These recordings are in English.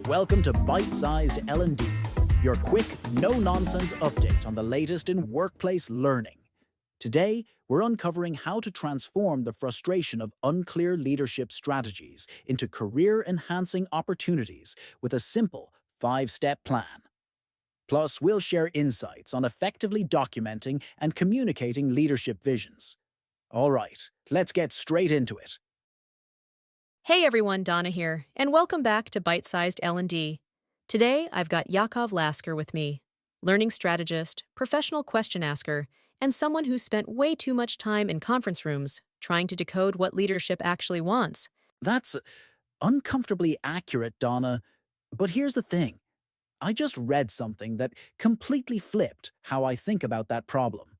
Welcome to Bite-Sized L&D, your quick, no-nonsense update on the latest in workplace learning. Today, we're uncovering how to transform the frustration of unclear leadership strategies into career-enhancing opportunities with a simple 5-step plan. Plus, we'll share insights on effectively documenting and communicating leadership visions. All right, let's get straight into it. Hey everyone, Donna here, and welcome back to Bite-Sized L&D. Today, I've got Yakov with me, learning strategist, professional question asker, and someone who's spent way too much time in conference rooms trying to decode what leadership actually wants. That's uncomfortably accurate, Donna. But here's the thing. I just read something that completely flipped how I think about that problem.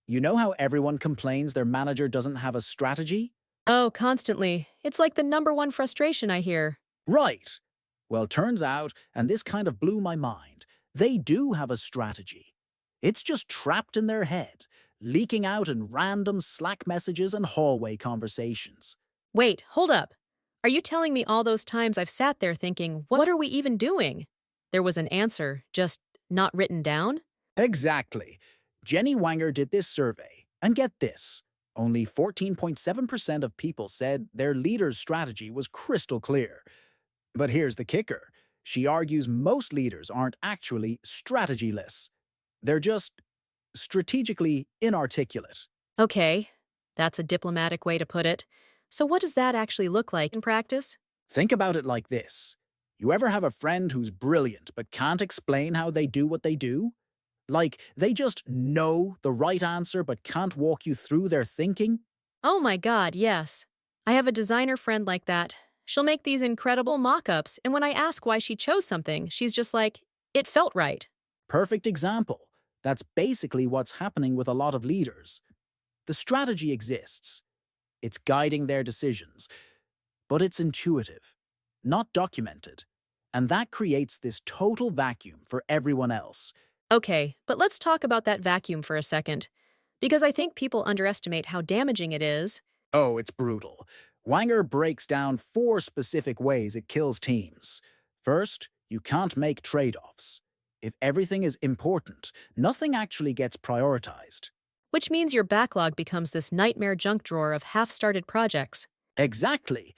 You know how everyone complains their manager doesn't have a strategy? Oh, constantly. It's like the number one frustration I hear. Right. Well, turns out, and this kind of blew my mind, they do have a strategy. It's just trapped in their head, leaking out in random Slack messages and hallway conversations. Wait, hold up. Are you telling me all those times I've sat there thinking, what are we even doing? There was an answer, just not written down? Exactly. Jenny Wanger did this survey, and get this. Only 14.7% of people said their leader's strategy was crystal clear. But here's the kicker. She argues most leaders aren't actually strategyless. They're just strategically inarticulate. Okay, that's a diplomatic way to put it. So what does that actually look like in practice? Think about it like this. You ever have a friend who's brilliant but can't explain how they do what they do? Like, they just know the right answer but can't walk you through their thinking? Oh my god, yes. I have a designer friend like that. She'll make these incredible mock-ups, and when I ask why she chose something, she's just like, it felt right. Perfect example. That's basically what's happening with a lot of leaders. The strategy exists. It's guiding their decisions. But it's intuitive, not documented. And that creates this total vacuum for everyone else. Okay, but let's talk about that vacuum for a second. Because I think people underestimate how damaging it is. Oh, it's brutal. Wanger breaks down 4 specific ways it kills teams. First, you can't make trade-offs. If everything is important, nothing actually gets prioritized. Which means your backlog becomes this nightmare junk drawer of half-started projects. Exactly.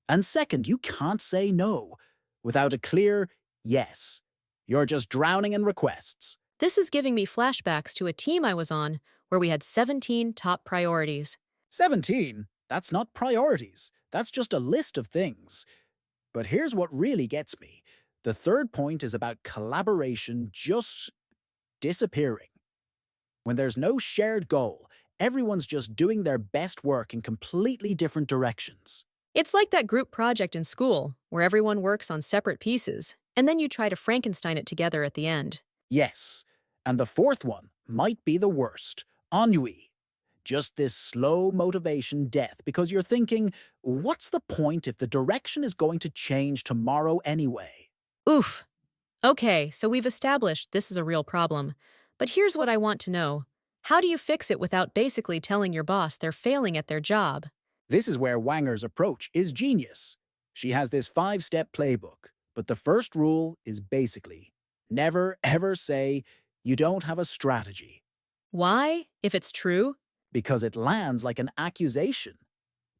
And second, you can't say no without a clear yes. You're just drowning in requests. This is giving me flashbacks to a team I was on where we had 17 top priorities. 17? That's not priorities. That's just a list of things. But here's what really gets me. The third point is about collaboration just disappearing. When there's no shared goal, everyone's just doing their best work in completely different directions. It's like that group project in school where everyone works on separate pieces, and then you try to Frankenstein it together at the end. Yes, and the fourth one might be the worst. Ennui. Just this slow motivation death because you're thinking, what's the point if the direction is going to change tomorrow anyway? Oof. Okay, so we've established this is a real problem. But here's what I want to know. How do you fix it without basically telling your boss they're failing at their job? This is where Wanger's approach is genius. She has this 5-step playbook, but the first rule is basically, never ever say, you don't have a strategy. Why, if it's true? Because it lands like an accusation.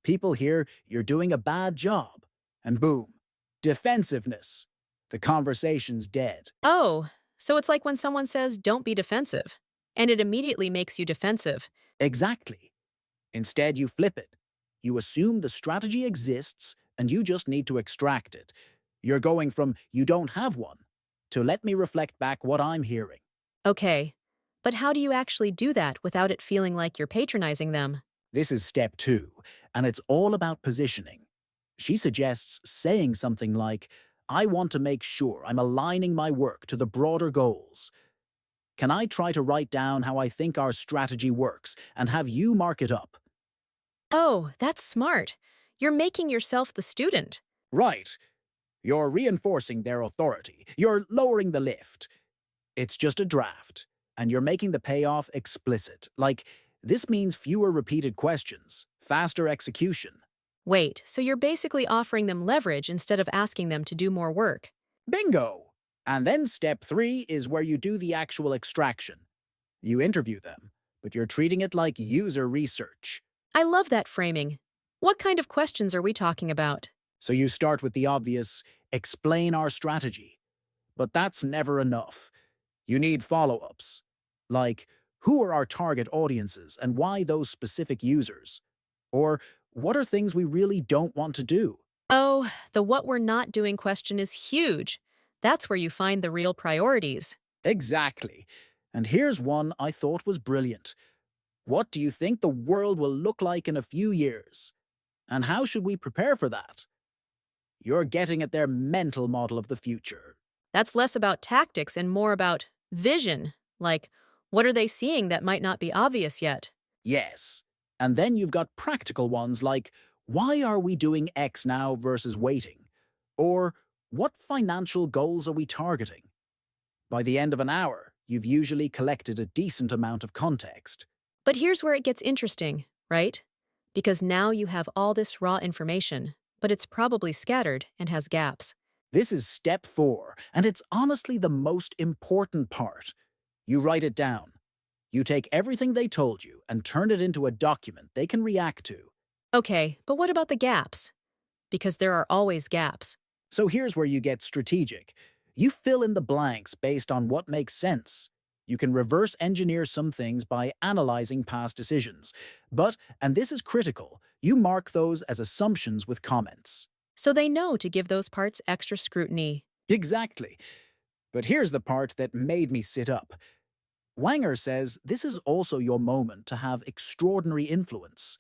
People hear you're doing a bad job, and boom, defensiveness. The conversation's dead. Oh, so it's like when someone says, don't be defensive, and it immediately makes you defensive. Exactly. Instead, you flip it. You assume the strategy exists, and you just need to extract it. You're going from, you don't have one, to let me reflect back what I'm hearing. Okay, but how do you actually do that without it feeling like you're patronizing them? This is step 2, and it's all about positioning. She suggests saying something like, I want to make sure I'm aligning my work to the broader goals. Can I try to write down how I think our strategy works and have you mark it up? Oh, that's smart. You're making yourself the student. Right. You're reinforcing their authority. You're lowering the lift. It's just a draft, and you're making the payoff explicit. Like, this means fewer repeated questions, faster execution. Wait, so you're basically offering them leverage instead of asking them to do more work. Bingo! And then step 3 is where you do the actual extraction. You interview them, but you're treating it like user research. I love that framing. What kind of questions are we talking about? So you start with the obvious, explain our strategy. But that's never enough. You need follow-ups. Like, who are our target audiences and why those specific users? Or, what are things we really don't want to do? Oh, the what we're not doing question is huge. That's where you find the real priorities. Exactly. And here's one I thought was brilliant. What do you think the world will look like in a few years? And how should we prepare for that? You're getting at their mental model of the future. That's less about tactics and more about vision. Like, what are they seeing that might not be obvious yet? Yes. And then you've got practical ones like, why are we doing X now versus waiting? Or, what financial goals are we targeting? By the end of an hour, you've usually collected a decent amount of context. But here's where it gets interesting, right? Because now you have all this raw information, but it's probably scattered and has gaps. This is step 4, and it's honestly the most important part. You write it down. You take everything they told you and turn it into a document they can react to. Okay, but what about the gaps? Because there are always gaps. So here's where you get strategic. You fill in the blanks based on what makes sense. You can reverse engineer some things by analyzing past decisions. But, and this is critical, you mark those as assumptions with comments. So they know to give those parts extra scrutiny. Exactly. But here's the part that made me sit up. Wanger says this is also your moment to have extraordinary influence.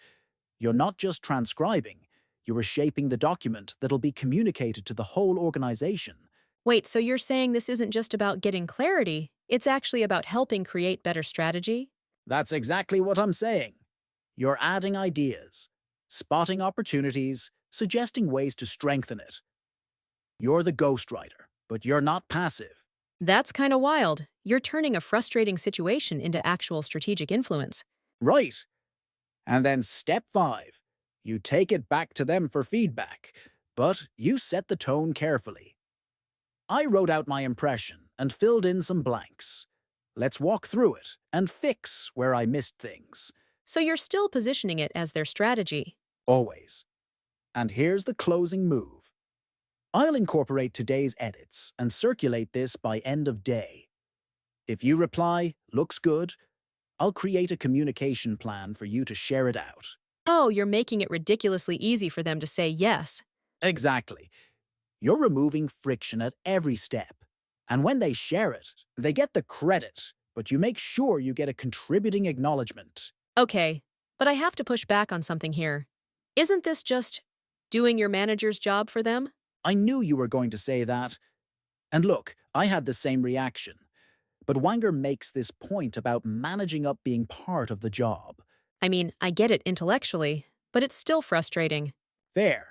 You're not just transcribing, you are shaping the document that'll be communicated to the whole organization. Wait, so you're saying this isn't just about getting clarity, it's actually about helping create better strategy? That's exactly what I'm saying. You're adding ideas, spotting opportunities, suggesting ways to strengthen it. You're the ghostwriter, but you're not passive. That's kind of wild. You're turning a frustrating situation into actual strategic influence. Right. And then step 5. You take it back to them for feedback, but you set the tone carefully. I wrote out my impression and filled in some blanks. Let's walk through it and fix where I missed things. So you're still positioning it as their strategy. Always. And here's the closing move. I'll incorporate today's edits and circulate this by end of day. If you reply, looks good, I'll create a communication plan for you to share it out. Oh, you're making it ridiculously easy for them to say yes. Exactly. You're removing friction at every step. And when they share it, they get the credit, but you make sure you get a contributing acknowledgement. Okay, but I have to push back on something here. Isn't this just doing your manager's job for them? I knew you were going to say that. And look, I had the same reaction. But Wanger makes this point about managing up being part of the job. I mean, I get it intellectually, but it's still frustrating. Fair.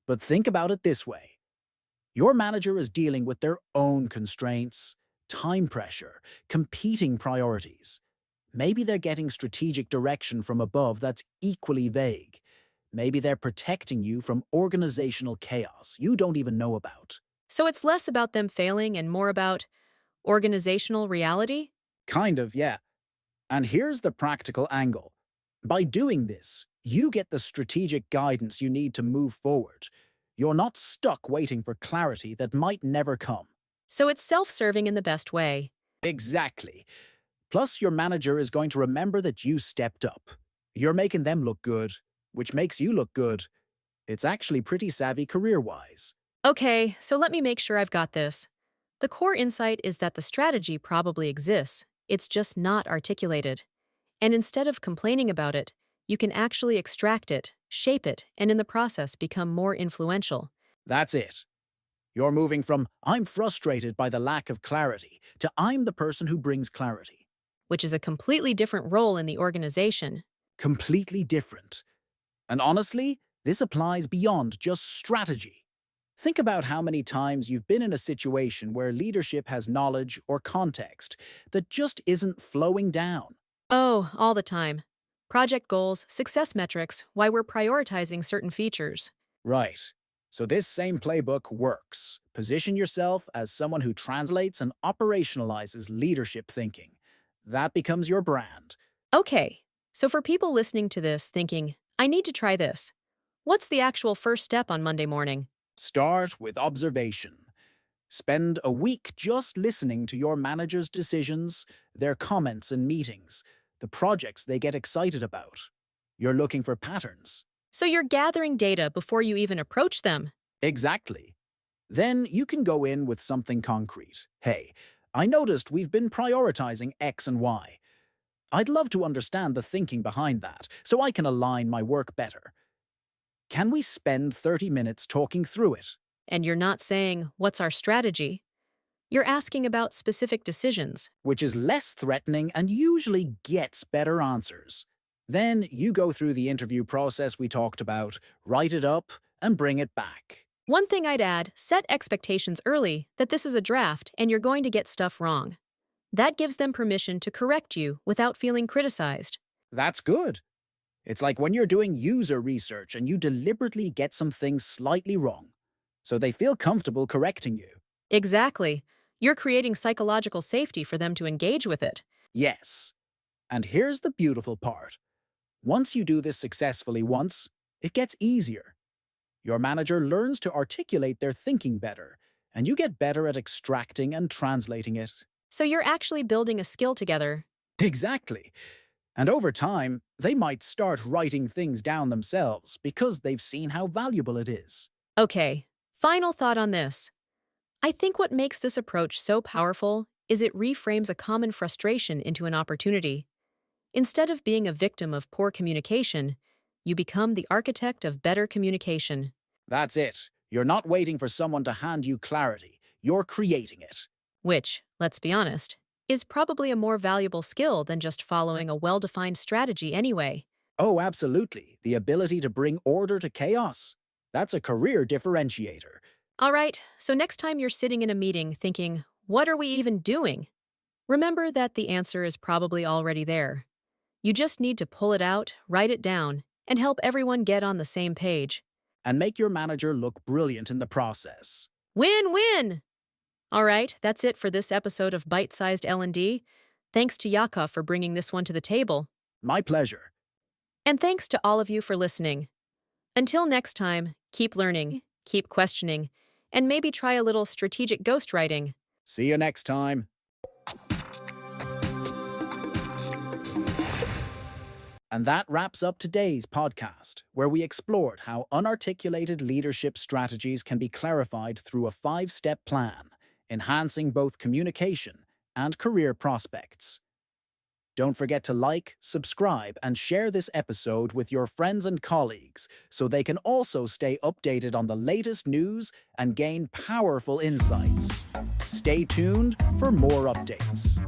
But think about it this way. Your manager is dealing with their own constraints, time pressure, competing priorities. Maybe they're getting strategic direction from above that's equally vague. Maybe they're protecting you from organizational chaos you don't even know about. So it's less about them failing and more about organizational reality? Kind of, yeah. And here's the practical angle. By doing this, you get the strategic guidance you need to move forward. You're not stuck waiting for clarity that might never come. So it's self-serving in the best way. Exactly. Plus, your manager is going to remember that you stepped up. You're making them look good, which makes you look good. It's actually pretty savvy career-wise. Okay, so let me make sure I've got this. The core insight is that the strategy probably exists, it's just not articulated. And instead of complaining about it, you can actually extract it, shape it, and in the process become more influential. That's it. You're moving from, I'm frustrated by the lack of clarity, to I'm the person who brings clarity. Which is a completely different role in the organization. Completely different. And honestly, this applies beyond just strategy. Think about how many times you've been in a situation where leadership has knowledge or context that just isn't flowing down. Oh, all the time. project goals, success metrics, why we're prioritizing certain features. Right. So this same playbook works. Position yourself as someone who translates and operationalizes leadership thinking. That becomes your brand. Okay, so for people listening to this thinking, I need to try this, what's the actual first step on Monday morning? Start with observation. Spend a week just listening to your manager's decisions, their comments in meetings, the projects they get excited about. You're looking for patterns. So you're gathering data before you even approach them. Exactly. Then you can go in with something concrete. Hey, I noticed we've been prioritizing X and Y. I'd love to understand the thinking behind that so I can align my work better. Can we spend 30 minutes talking through it? And you're not saying, what's our strategy? You're asking about specific decisions. Which is less threatening and usually gets better answers. Then you go through the interview process we talked about, write it up, and bring it back. One thing I'd add, set expectations early that this is a draft and you're going to get stuff wrong. That gives them permission to correct you without feeling criticized. That's good. It's like when you're doing user research and you deliberately get some things slightly wrong, so they feel comfortable correcting you. Exactly. You're creating psychological safety for them to engage with it. Yes. And here's the beautiful part. Once you do this successfully once, it gets easier. Your manager learns to articulate their thinking better, and you get better at extracting and translating it. So you're actually building a skill together. Exactly. And over time, they might start writing things down themselves because they've seen how valuable it is. Okay, final thought on this. I think what makes this approach so powerful is it reframes a common frustration into an opportunity. Instead of being a victim of poor communication, you become the architect of better communication. That's it. You're not waiting for someone to hand you clarity. You're creating it. Which, let's be honest, is probably a more valuable skill than just following a well-defined strategy anyway. Oh, absolutely. The ability to bring order to chaos. That's a career differentiator. All right, so next time you're sitting in a meeting thinking, what are we even doing? Remember that the answer is probably already there. You just need to pull it out, write it down, and help everyone get on the same page. And make your manager look brilliant in the process. Win-win! All right, that's it for this episode of Bite-Sized L&D. Thanks to Yakov for bringing this one to the table. My pleasure. And thanks to all of you for listening. Until next time, keep learning, keep questioning, and maybe try a little strategic ghostwriting. See you next time. And that wraps up today's podcast, where we explored how unarticulated leadership strategies can be clarified through a 5-step plan, enhancing both communication and career prospects. Don't forget to like, subscribe, and share this episode with your friends and colleagues so they can also stay updated on the latest news and gain powerful insights. Stay tuned for more updates.